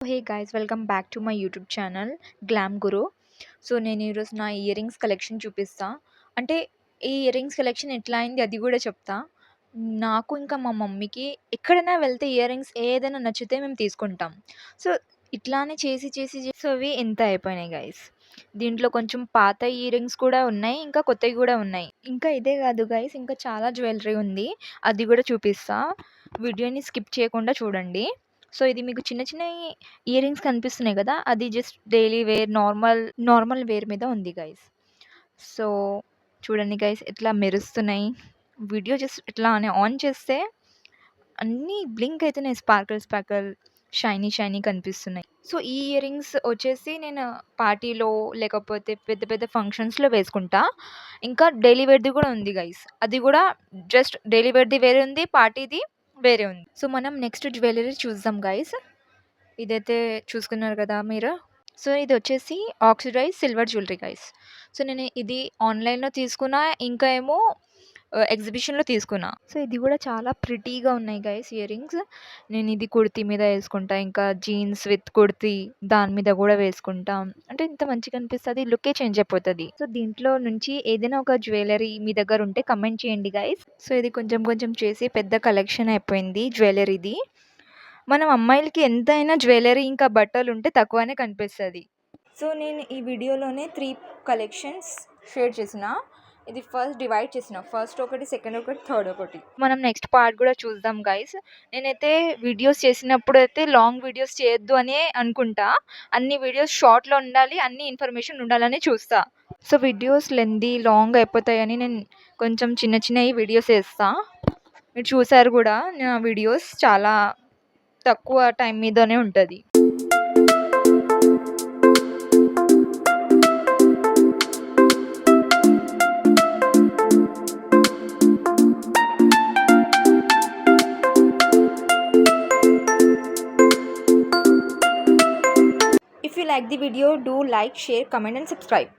Hey guys, welcome back to my YouTube channel glam Guru. So నేను ఈరోజు నా ear rings collection చూపిస్తా. అంటే ఈ ఇయర్ రింగ్స్ కలెక్షన్ ఎట్లా అయింది అది కూడా చెప్తా. నాకు ఇంకా మా మమ్మీకి ఎక్కడైనా వెళ్తే ఇయర్ రింగ్స్ ఏదైనా నచ్చితే మేము తీసుకుంటాం. సో ఇట్లానే చేసి చేసి సో అవి ఎంత అయిపోయినాయి గైస్. దీంట్లో కొంచెం పాత ఇయర్ రింగ్స్ కూడా ఉన్నాయి, ఇంకా కొత్తవి కూడా ఉన్నాయి. ఇంకా ఇదే కాదు గైస్, ఇంకా చాలా జ్యువెలరీ ఉంది, అది కూడా చూపిస్తా. వీడియోని స్కిప్ చేయకుండా చూడండి. సో ఇది మీకు చిన్న చిన్న ఇయర్ రింగ్స్ కనిపిస్తున్నాయి కదా, అది just daily wear normal wear మీద ఉంది గైస్. సో చూడండి గైస్ ఎట్లా మెరుస్తున్నాయి. వీడియో జస్ట్ ఇట్లా అని ఆన్ చేస్తే అన్నీ బ్లింక్ అయితేనే స్పార్కల్ షైనీ షైనీ కనిపిస్తున్నాయి. సో ఈ ఇయర్ రింగ్స్ వచ్చేసి నేను పార్టీలో లేకపోతే పెద్ద పెద్ద ఫంక్షన్స్లో వేసుకుంటా. ఇంకా డైలీ వేర్ది కూడా ఉంది గైస్, అది కూడా జస్ట్ డైలీ వేర్ది వేరే ఉంది, పార్టీది వేరే ఉంది. సో మనం నెక్స్ట్ జ్యువెలరీ చూద్దాం గైస్. ఇదైతే చూసుకున్నారు కదా మీరు. సో ఇది వచ్చేసి oxidise silver jewellery guys. So నేను ఇది ఆన్లైన్లో తీసుకున్నా, ఇంకా ఏమో ఎగ్జిబిషన్లో తీసుకున్నా. సో ఇది కూడా చాలా ప్రిటీగా ఉన్నాయి గైస్ ఇయర్ రింగ్స్. నేను ఇది కుర్తీ మీద వేసుకుంటా, ఇంకా జీన్స్ విత్ కుర్తీ దాని మీద కూడా వేసుకుంటా. అంటే ఇంత మంచిగా అనిపిస్తుంది, లుకే చేంజ్ అయిపోతుంది. సో దీంట్లో నుంచి ఏదైనా ఒక జ్యువెలరీ మీ దగ్గర ఉంటే కమెంట్ చేయండి గైస్. సో ఇది కొంచెం కొంచెం చేసి పెద్ద కలెక్షన్ అయిపోయింది జ్యువెలరీది. మనం అమ్మాయిలకి ఎంతైనా జ్యువెలరీ ఇంకా బట్టలు ఉంటే తక్కువనే కనిపిస్తుంది. సో నేను ఈ వీడియోలోనే 3 కలెక్షన్స్ షేర్ చేసిన. ఇది ఫస్ట్ డివైడ్ చేసిన, ఫస్ట్ ఒకటి, సెకండ్ ఒకటి, థర్డ్ ఒకటి. మనం నెక్స్ట్ పార్ట్ కూడా చూద్దాం గైస్. నేనైతే వీడియోస్ చేసినప్పుడు అయితే లాంగ్ వీడియోస్ చేయొద్దు అని అనుకుంటా. అన్ని వీడియోస్ షార్ట్లో ఉండాలి, అన్ని ఇన్ఫర్మేషన్ ఉండాలని చూస్తా. సో వీడియోస్ లెందీ లాంగ్ అయిపోతాయని నేను కొంచెం చిన్న చిన్నవి వీడియోస్ వేస్తా. మీరు చూసారు కూడా, నా వీడియోస్ చాలా తక్కువ టైం మీదనే ఉంటుంది. If you like the video, do like, share, comment and subscribe.